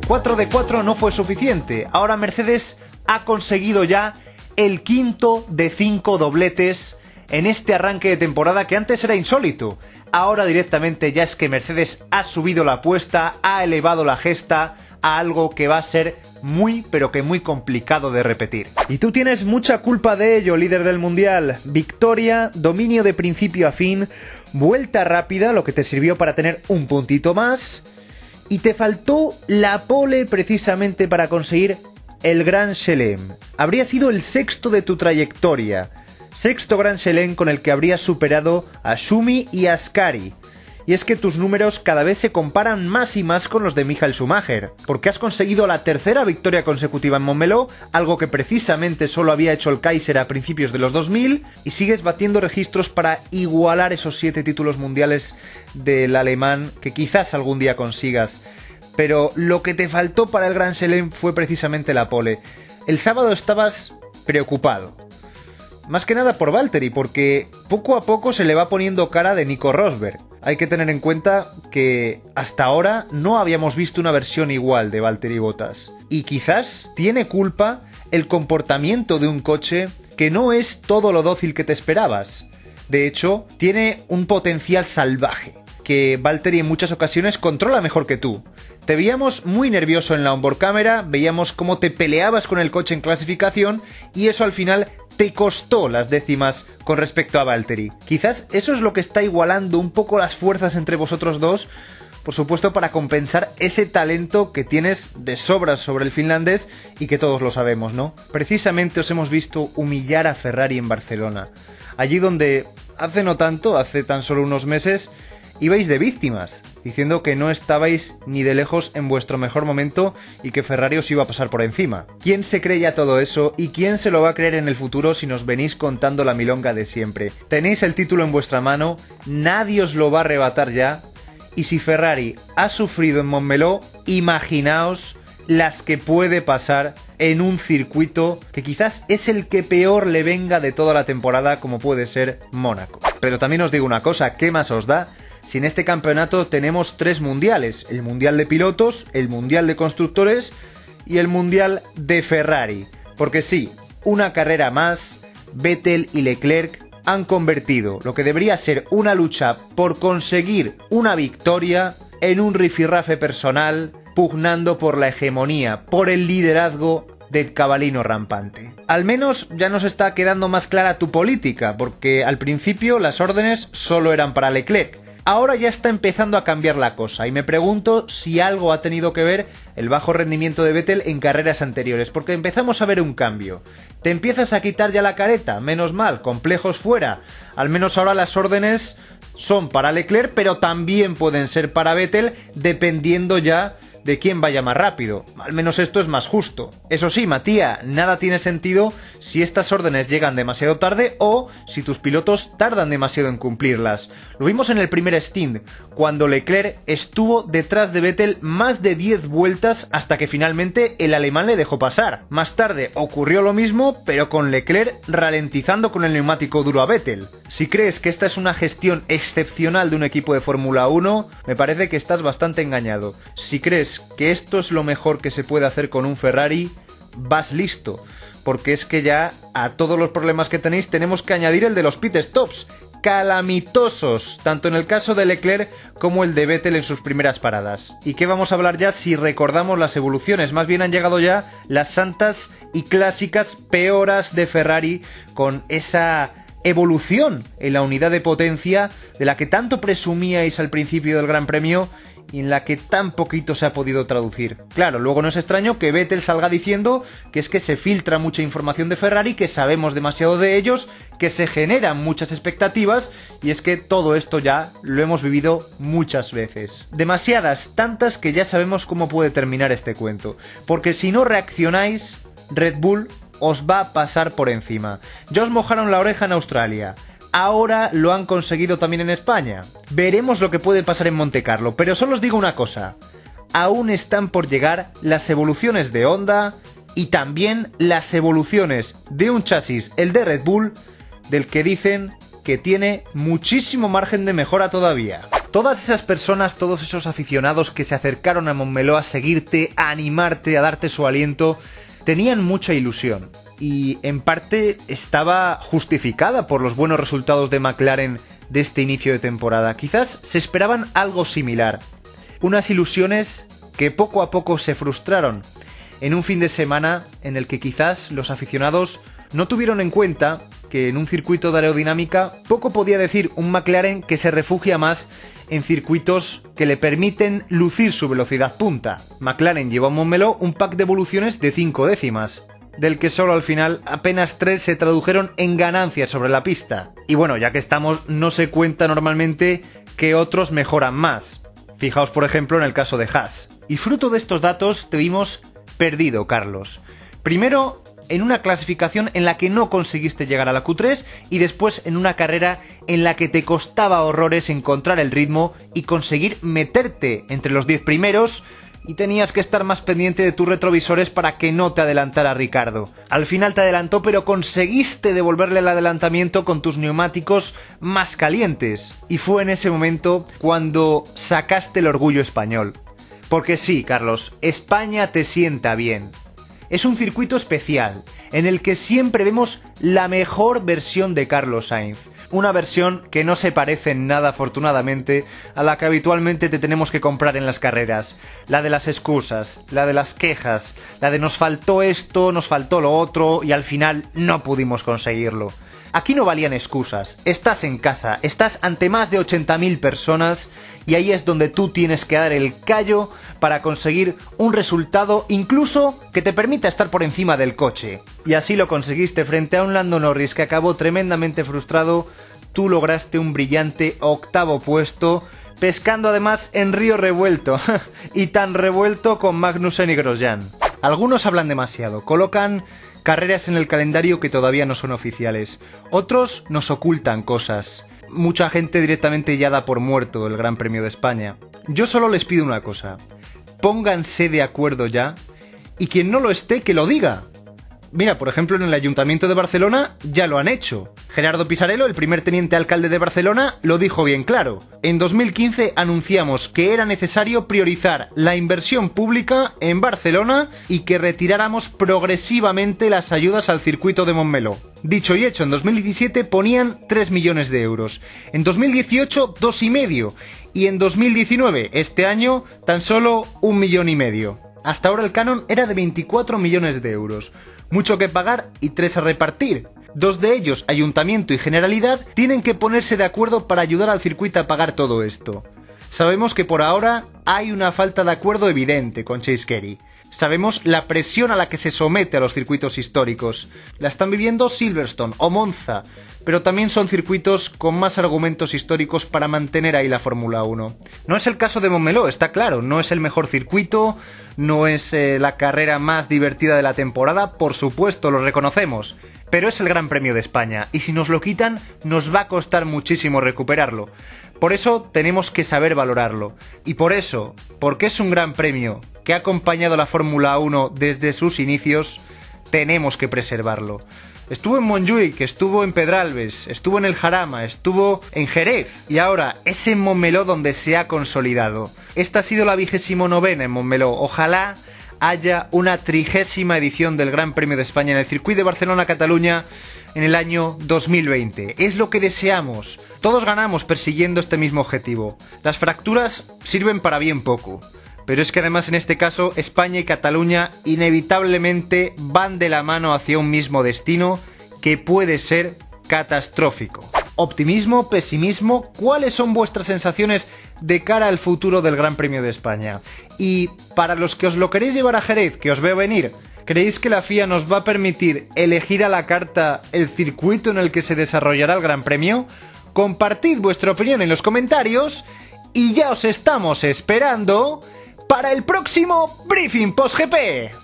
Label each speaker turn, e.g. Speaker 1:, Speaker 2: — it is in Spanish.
Speaker 1: 4 de 4 no fue suficiente. Ahora Mercedes ha conseguido ya el quinto de 5 dobletes en este arranque de temporada que antes era insólito. Ahora directamente ya es que Mercedes ha subido la apuesta, ha elevado la gesta a algo que va a ser muy pero que muy complicado de repetir. Y tú tienes mucha culpa de ello, líder del mundial. Victoria, dominio de principio a fin, vuelta rápida, lo que te sirvió para tener un puntito más, y te faltó la pole precisamente para conseguir el Grand Chelem. Habría sido el sexto de tu trayectoria. Sexto Grand Chelem con el que habrías superado a Schumi y a Ascari. Y es que tus números cada vez se comparan más y más con los de Michael Schumacher, porque has conseguido la tercera victoria consecutiva en Montmeló, algo que precisamente solo había hecho el Kaiser a principios de los 2000, y sigues batiendo registros para igualar esos 7 títulos mundiales del alemán que quizás algún día consigas. Pero lo que te faltó para el Grand Chelem fue precisamente la pole. El sábado estabas preocupado. Más que nada por Valtteri, porque poco a poco se le va poniendo cara de Nico Rosberg. Hay que tener en cuenta que hasta ahora no habíamos visto una versión igual de Valtteri Bottas. Y quizás tiene culpa el comportamiento de un coche que no es todo lo dócil que te esperabas. De hecho, tiene un potencial salvaje, que Valtteri en muchas ocasiones controla mejor que tú. Te veíamos muy nervioso en la onboard cámara, veíamos cómo te peleabas con el coche en clasificación y eso al final te costó las décimas con respecto a Valtteri. Quizás eso es lo que está igualando un poco las fuerzas entre vosotros dos, por supuesto para compensar ese talento que tienes de sobras sobre el finlandés y que todos lo sabemos, ¿no? Precisamente os hemos visto humillar a Ferrari en Barcelona, allí donde hace no tanto, hace tan solo unos meses, ibais de víctimas, diciendo que no estabais ni de lejos en vuestro mejor momento y que Ferrari os iba a pasar por encima. ¿Quién se cree ya todo eso y quién se lo va a creer en el futuro si nos venís contando la milonga de siempre? Tenéis el título en vuestra mano, nadie os lo va a arrebatar ya, y si Ferrari ha sufrido en Montmeló, imaginaos las que puede pasar en un circuito que quizás es el que peor le venga de toda la temporada, como puede ser Mónaco. Pero también os digo una cosa, ¿qué más os da si en este campeonato tenemos 3 mundiales? El mundial de pilotos, el mundial de constructores y el mundial de Ferrari. Porque sí, una carrera más, Vettel y Leclerc han convertido lo que debería ser una lucha por conseguir una victoria en un rifirrafe personal, pugnando por la hegemonía, por el liderazgo del cabalino rampante. Al menos ya nos está quedando más clara tu política, porque al principio las órdenes solo eran para Leclerc. Ahora ya está empezando a cambiar la cosa y me pregunto si algo ha tenido que ver el bajo rendimiento de Vettel en carreras anteriores, porque empezamos a ver un cambio. Te empiezas a quitar ya la careta, menos mal, complejos fuera. Al menos ahora las órdenes son para Leclerc, pero también pueden ser para Vettel, dependiendo ya de quién vaya más rápido. Al menos esto es más justo. Eso sí, Matías, nada tiene sentido si estas órdenes llegan demasiado tarde o si tus pilotos tardan demasiado en cumplirlas. Lo vimos en el primer stint, cuando Leclerc estuvo detrás de Vettel más de 10 vueltas hasta que finalmente el alemán le dejó pasar. Más tarde ocurrió lo mismo, pero con Leclerc ralentizando con el neumático duro a Vettel. Si crees que esta es una gestión excepcional de un equipo de Fórmula 1, me parece que estás bastante engañado. Si crees que esto es lo mejor que se puede hacer con un Ferrari, vas listo, porque es que ya a todos los problemas que tenéis tenemos que añadir el de los pit stops, calamitosos, tanto en el caso de Leclerc como el de Vettel en sus primeras paradas. ¿Y qué vamos a hablar ya si recordamos las evoluciones? Más bien han llegado ya las santas y clásicas peoras de Ferrari con esa evolución en la unidad de potencia de la que tanto presumíais al principio del Gran Premio y en la que tan poquito se ha podido traducir. Claro, luego no es extraño que Vettel salga diciendo que es que se filtra mucha información de Ferrari, que sabemos demasiado de ellos, que se generan muchas expectativas, y es que todo esto ya lo hemos vivido muchas veces. Demasiadas, tantas que ya sabemos cómo puede terminar este cuento. Porque si no reaccionáis, Red Bull os va a pasar por encima. Ya os mojaron la oreja en Australia. Ahora lo han conseguido también en España. Veremos lo que puede pasar en Montecarlo, pero solo os digo una cosa. Aún están por llegar las evoluciones de Honda y también las evoluciones de un chasis, el de Red Bull, del que dicen que tiene muchísimo margen de mejora todavía. Todas esas personas, todos esos aficionados que se acercaron a Montmeló a seguirte, a animarte, a darte su aliento, tenían mucha ilusión. Y en parte estaba justificada por los buenos resultados de McLaren de este inicio de temporada. Quizás se esperaban algo similar. Unas ilusiones que poco a poco se frustraron en un fin de semana en el que quizás los aficionados no tuvieron en cuenta que en un circuito de aerodinámica poco podía decir un McLaren que se refugia más en circuitos que le permiten lucir su velocidad punta. McLaren llevó a Montmeló un pack de evoluciones de 5 décimas, del que solo al final apenas 3 se tradujeron en ganancias sobre la pista. Y bueno, ya que estamos, no se cuenta normalmente que otros mejoran más. Fijaos por ejemplo en el caso de Haas. Y fruto de estos datos te vimos perdido, Carlos. Primero, en una clasificación en la que no conseguiste llegar a la Q3 y después en una carrera en la que te costaba horrores encontrar el ritmo y conseguir meterte entre los 10 primeros y tenías que estar más pendiente de tus retrovisores para que no te adelantara Ricardo. Al final te adelantó, pero conseguiste devolverle el adelantamiento con tus neumáticos más calientes. Y fue en ese momento cuando sacaste el orgullo español. Porque sí, Carlos, España te sienta bien. Es un circuito especial, en el que siempre vemos la mejor versión de Carlos Sainz. Una versión que no se parece en nada, afortunadamente, a la que habitualmente te tenemos que comprar en las carreras. La de las excusas, la de las quejas, la de nos faltó esto, nos faltó lo otro y al final no pudimos conseguirlo. Aquí no valían excusas, estás en casa, estás ante más de 80.000 personas y ahí es donde tú tienes que dar el callo para conseguir un resultado incluso que te permita estar por encima del coche. Y así lo conseguiste frente a un Lando Norris que acabó tremendamente frustrado. Tú lograste un brillante 8º puesto, pescando además en río revuelto, y tan revuelto con Magnussen y Grosjean. Algunos hablan demasiado, colocan carreras en el calendario que todavía no son oficiales. Otros nos ocultan cosas. Mucha gente directamente ya da por muerto el Gran Premio de España. Yo solo les pido una cosa. Pónganse de acuerdo ya, y quien no lo esté, que lo diga. Mira, por ejemplo, en el Ayuntamiento de Barcelona ya lo han hecho. Gerardo Pisarello, el primer teniente alcalde de Barcelona, lo dijo bien claro. En 2015 anunciamos que era necesario priorizar la inversión pública en Barcelona y que retiráramos progresivamente las ayudas al circuito de Montmeló. Dicho y hecho, en 2017 ponían 3 millones de euros. En 2018, 2,5. Y en 2019, este año, tan solo 1,5 millones. Hasta ahora el canon era de 24 millones de euros. Mucho que pagar y 3 a repartir. 2 de ellos, Ayuntamiento y Generalidad, tienen que ponerse de acuerdo para ayudar al circuito a pagar todo esto. Sabemos que por ahora hay una falta de acuerdo evidente con Chase Carey. Sabemos la presión a la que se somete a los circuitos históricos. La están viviendo Silverstone o Monza, pero también son circuitos con más argumentos históricos para mantener ahí la Fórmula 1. No es el caso de Montmeló, está claro, no es el mejor circuito, no es la carrera más divertida de la temporada, por supuesto, lo reconocemos, pero es el Gran Premio de España, y si nos lo quitan, nos va a costar muchísimo recuperarlo. Por eso tenemos que saber valorarlo, y por eso, porque es un gran premio que ha acompañado a la Fórmula 1 desde sus inicios, tenemos que preservarlo. Estuvo en Montjuic, estuvo en Pedralbes, estuvo en el Jarama, estuvo en Jerez y ahora es en Montmeló donde se ha consolidado. Esta ha sido la 29ª en Montmeló. Ojalá haya una 30ª edición del Gran Premio de España en el circuito de Barcelona-Cataluña en el año 2020. Es lo que deseamos. Todos ganamos persiguiendo este mismo objetivo. Las fracturas sirven para bien poco. Pero es que además en este caso España y Cataluña inevitablemente van de la mano hacia un mismo destino que puede ser catastrófico. Optimismo, pesimismo, ¿cuáles son vuestras sensaciones de cara al futuro del Gran Premio de España? Y para los que os lo queréis llevar a Jerez, que os veo venir, ¿creéis que la FIA nos va a permitir elegir a la carta el circuito en el que se desarrollará el Gran Premio? Compartid vuestra opinión en los comentarios y ya os estamos esperando para el próximo Briefing Post GP.